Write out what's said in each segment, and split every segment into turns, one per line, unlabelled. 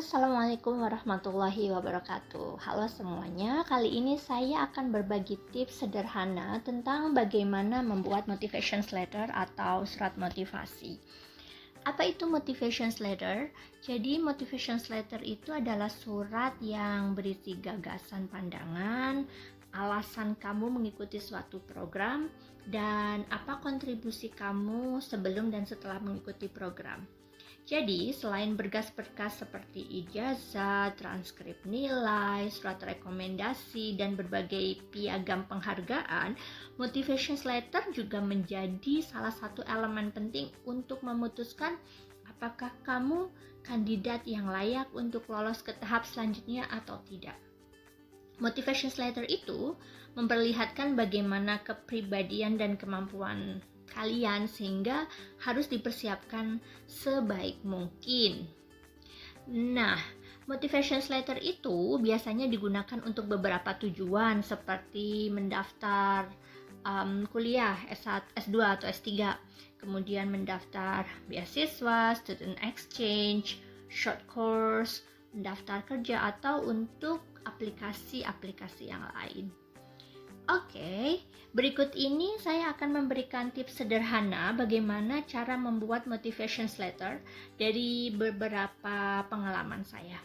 Assalamualaikum warahmatullahi wabarakatuh. Halo semuanya, kali ini saya akan berbagi tips sederhana tentang bagaimana membuat motivation letter atau surat motivasi. Apa itu motivation letter? Jadi motivation letter itu adalah surat yang berisi gagasan pandangan, alasan kamu mengikuti suatu program, dan apa kontribusi kamu sebelum dan setelah mengikuti program. Jadi, selain berkas-berkas seperti ijazah, transkrip nilai, surat rekomendasi, dan berbagai piagam penghargaan, motivation letter juga menjadi salah satu elemen penting untuk memutuskan apakah kamu kandidat yang layak untuk lolos ke tahap selanjutnya atau tidak. Motivation letter itu memperlihatkan bagaimana kepribadian dan kemampuan kalian sehingga harus dipersiapkan sebaik mungkin. Nah, motivation letter itu biasanya digunakan untuk beberapa tujuan seperti mendaftar kuliah S1, S2 atau S3, kemudian mendaftar beasiswa, student exchange, short course, mendaftar kerja, atau untuk aplikasi-aplikasi yang lain. Oke, berikut ini saya akan memberikan tips sederhana bagaimana cara membuat motivation letter dari beberapa pengalaman saya.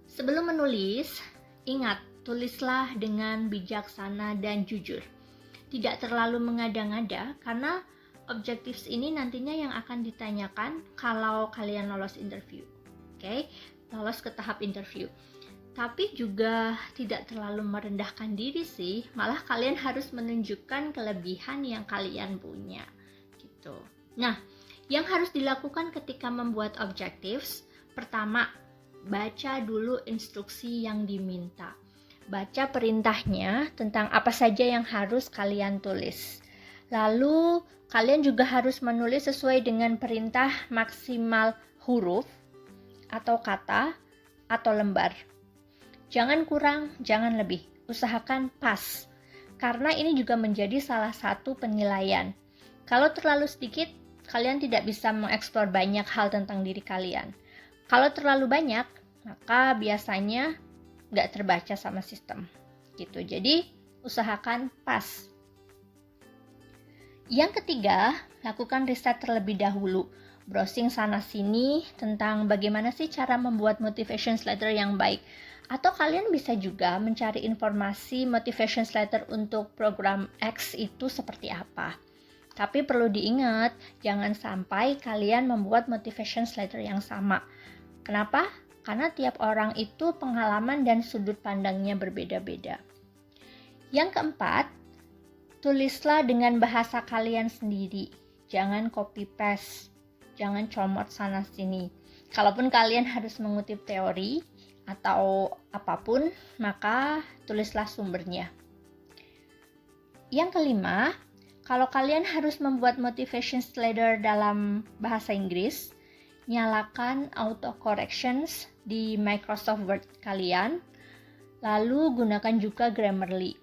Sebelum menulis, ingat, tulislah dengan bijaksana dan jujur. Tidak terlalu mengada-ngada karena objektif ini nantinya yang akan ditanyakan kalau kalian lolos interview. Oke, lolos ke tahap interview. Tapi juga tidak terlalu merendahkan diri sih, malah kalian harus menunjukkan kelebihan yang kalian punya gitu. Nah, yang harus dilakukan ketika membuat objectives, pertama, baca dulu instruksi yang diminta. Baca perintahnya tentang apa saja yang harus kalian tulis. Lalu, kalian juga harus menulis sesuai dengan perintah maksimal huruf atau kata atau lembar. Jangan kurang, jangan lebih. Usahakan pas. Karena ini juga menjadi salah satu penilaian. Kalau terlalu sedikit, kalian tidak bisa mengeksplor banyak hal tentang diri kalian. Kalau terlalu banyak, maka biasanya nggak terbaca sama sistem. Gitu. Jadi, usahakan pas. Yang ketiga, lakukan riset terlebih dahulu. Browsing sana-sini tentang bagaimana sih cara membuat motivation letter yang baik. Atau kalian bisa juga mencari informasi motivation letter untuk program X itu seperti apa. Tapi perlu diingat, jangan sampai kalian membuat motivation letter yang sama. Kenapa? Karena tiap orang itu pengalaman dan sudut pandangnya berbeda-beda. Yang keempat, tulislah dengan bahasa kalian sendiri. Jangan copy paste, jangan comot sana-sini. Kalaupun kalian harus mengutip teori atau apapun, maka tulislah sumbernya. Yang kelima, kalau kalian harus membuat motivation letter dalam bahasa Inggris, nyalakan auto corrections di Microsoft Word kalian, lalu gunakan juga Grammarly.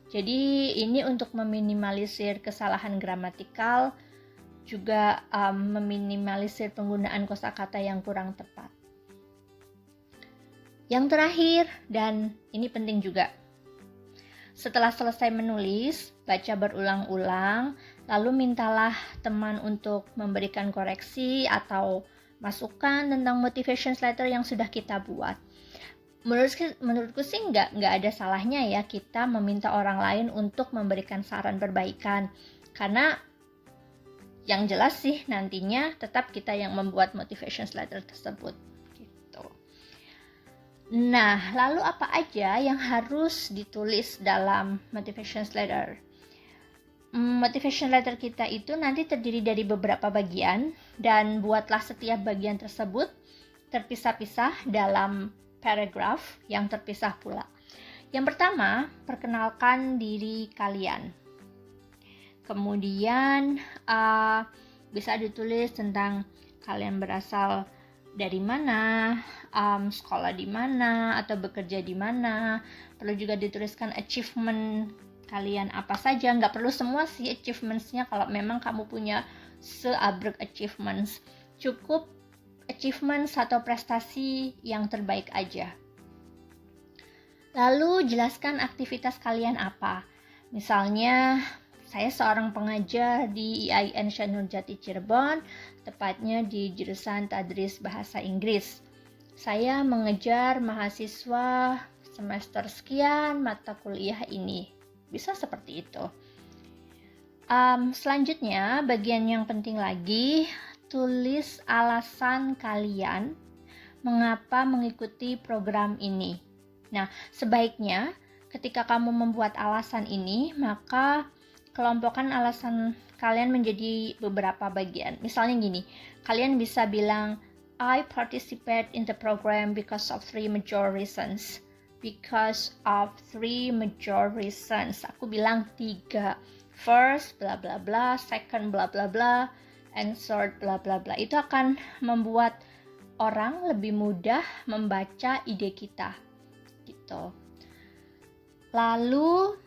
Jadi ini untuk meminimalisir kesalahan gramatikal, juga meminimalisir penggunaan kosakata yang kurang tepat. Yang terakhir, dan ini penting juga, setelah selesai menulis, baca berulang-ulang, lalu mintalah teman untuk memberikan koreksi atau masukan tentang motivation letter yang sudah kita buat. Menurutku sih nggak ada salahnya ya kita meminta orang lain untuk memberikan saran perbaikan, karena yang jelas sih nantinya tetap kita yang membuat motivation letter tersebut. Nah, lalu apa aja yang harus ditulis dalam motivation letter? Motivation letter kita itu nanti terdiri dari beberapa bagian, dan buatlah setiap bagian tersebut terpisah-pisah dalam paragraf yang terpisah pula. Yang pertama, perkenalkan diri kalian. Kemudian bisa ditulis tentang kalian berasal dari mana, sekolah di mana, atau bekerja di mana. Perlu juga dituliskan achievement kalian apa saja. Nggak perlu semua sih achievementsnya kalau memang kamu punya seabrek achievements. Cukup achievements atau prestasi yang terbaik aja. Lalu jelaskan aktivitas kalian apa. Misalnya, saya seorang pengajar di IAIN Syed Nurjati Cirebon, tepatnya di jurusan Tadris Bahasa Inggris. Saya mengejar mahasiswa semester sekian mata kuliah ini. Bisa seperti itu. Selanjutnya, bagian yang penting lagi, tulis alasan kalian mengapa mengikuti program ini. Nah, sebaiknya ketika kamu membuat alasan ini, maka kelompokkan alasan kalian menjadi beberapa bagian. Misalnya gini, kalian bisa bilang, I participate in the program because of 3 major reasons. Because of 3 major reasons. Aku bilang 3. First, bla bla bla, second, bla bla bla, and third, bla bla bla. Itu akan membuat orang lebih mudah membaca ide kita. Gitu. Lalu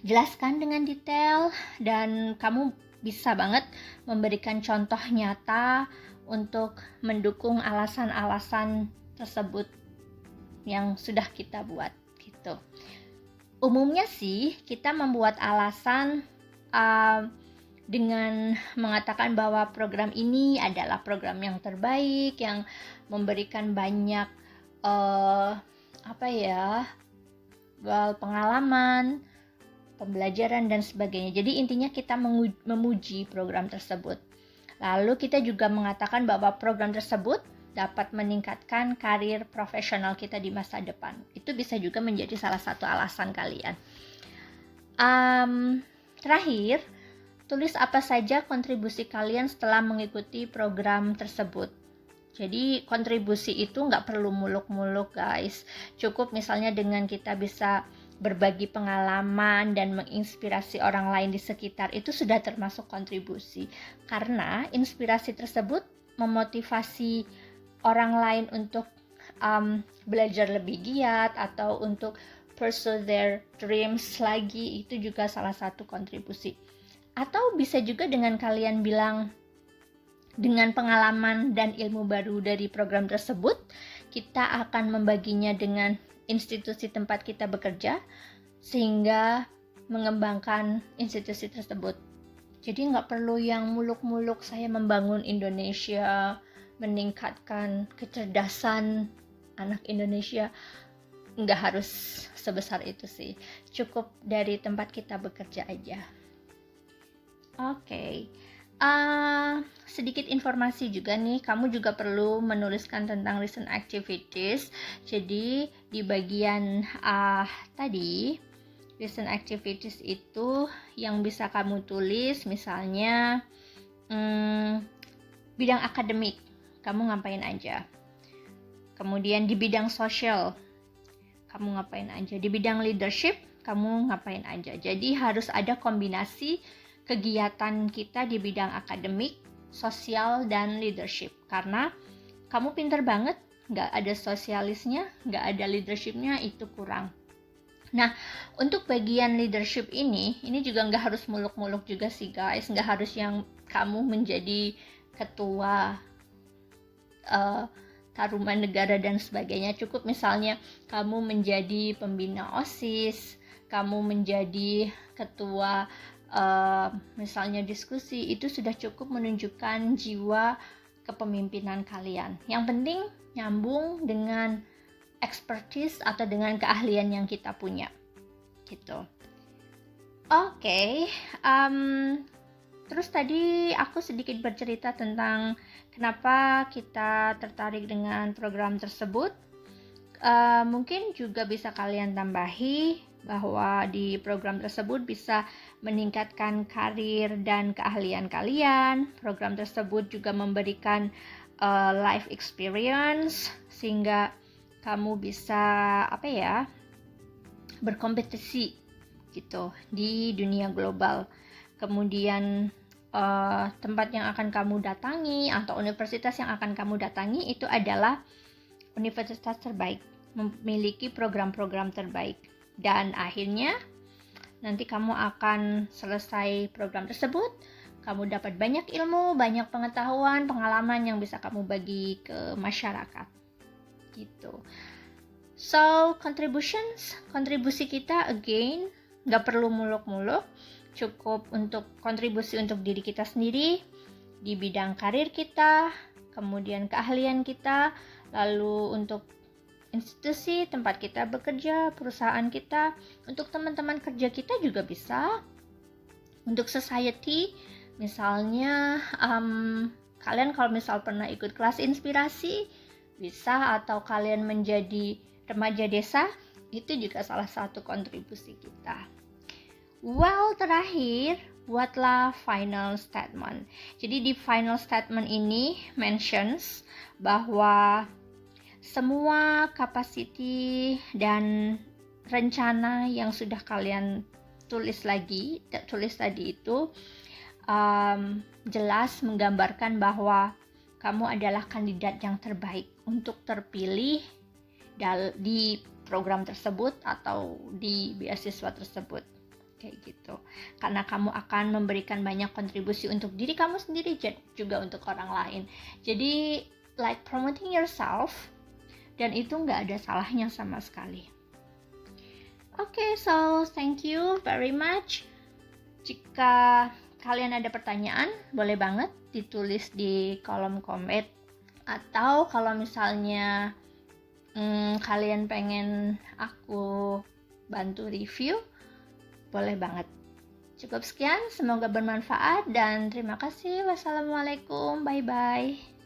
jelaskan dengan detail dan kamu bisa banget memberikan contoh nyata untuk mendukung alasan-alasan tersebut yang sudah kita buat gitu. Umumnya sih kita membuat alasan dengan mengatakan bahwa program ini adalah program yang terbaik, yang memberikan banyak pengalaman, pembelajaran dan sebagainya. Jadi intinya kita memuji program tersebut. Lalu kita juga mengatakan bahwa program tersebut dapat meningkatkan karir profesional kita di masa depan. Itu bisa juga menjadi salah satu alasan kalian. Terakhir, tulis apa saja kontribusi kalian setelah mengikuti program tersebut. Jadi kontribusi itu nggak perlu muluk-muluk guys. Cukup misalnya dengan kita bisa berbagi pengalaman dan menginspirasi orang lain di sekitar, itu sudah termasuk kontribusi. Karena inspirasi tersebut memotivasi orang lain untuk belajar lebih giat atau untuk pursue their dreams lagi, itu juga salah satu kontribusi. Atau bisa juga dengan kalian bilang, dengan pengalaman dan ilmu baru dari program tersebut, kita akan membaginya dengan institusi tempat kita bekerja, sehingga mengembangkan institusi tersebut. Jadi nggak perlu yang muluk-muluk saya membangun Indonesia, meningkatkan kecerdasan anak Indonesia. Nggak harus sebesar itu sih. Cukup dari tempat kita bekerja aja. Oke. Sedikit informasi juga nih, kamu juga perlu menuliskan tentang recent activities. Jadi di bagian tadi, recent activities itu yang bisa kamu tulis, misalnya bidang akademik, kamu ngapain aja. Kemudian di bidang sosial, kamu ngapain aja. Di bidang leadership, kamu ngapain aja. Jadi harus ada kombinasi kegiatan kita di bidang akademik, sosial, dan leadership. Karena kamu pinter banget, nggak ada sosialisnya, nggak ada leadershipnya, itu kurang. Nah, untuk bagian leadership ini juga nggak harus muluk-muluk juga sih guys. Nggak harus yang kamu menjadi ketua taruman negara dan sebagainya. Cukup misalnya kamu menjadi pembina OSIS, kamu menjadi ketua misalnya diskusi, itu sudah cukup menunjukkan jiwa kepemimpinan kalian. Yang penting nyambung dengan expertise atau dengan keahlian yang kita punya gitu. Oke. Terus tadi aku sedikit bercerita tentang kenapa kita tertarik dengan program tersebut. Mungkin juga bisa kalian tambahi bahwa di program tersebut bisa meningkatkan karir dan keahlian kalian. Program tersebut juga memberikan life experience sehingga kamu bisa berkompetisi gitu di dunia global. Kemudian tempat yang akan kamu datangi atau universitas yang akan kamu datangi itu adalah universitas terbaik, memiliki program-program terbaik. Dan akhirnya nanti kamu akan selesai program tersebut, kamu dapat banyak ilmu, banyak pengetahuan, pengalaman yang bisa kamu bagi ke masyarakat. Gitu. So, kontribusi kita again, nggak perlu muluk-muluk, cukup untuk kontribusi untuk diri kita sendiri, di bidang karir kita, kemudian keahlian kita, lalu untuk institusi tempat kita bekerja, perusahaan kita, untuk teman-teman kerja kita juga bisa, untuk society, misalnya kalian kalau misal pernah ikut kelas inspirasi, bisa, atau kalian menjadi remaja desa, itu juga salah satu kontribusi kita. Well, terakhir, buatlah final statement. Jadi di final statement ini mentions bahwa semua capacity dan rencana yang sudah kalian tulis tadi itu jelas menggambarkan bahwa kamu adalah kandidat yang terbaik untuk terpilih di program tersebut atau di beasiswa tersebut. Kayak gitu. Karena kamu akan memberikan banyak kontribusi untuk diri kamu sendiri, juga untuk orang lain. Jadi like promoting yourself, dan itu nggak ada salahnya sama sekali. Okay, so thank you very much. Jika kalian ada pertanyaan, boleh banget ditulis di kolom komen. Atau kalau misalnya kalian pengen aku bantu review, boleh banget. Cukup sekian, semoga bermanfaat dan terima kasih. Wassalamualaikum, bye-bye.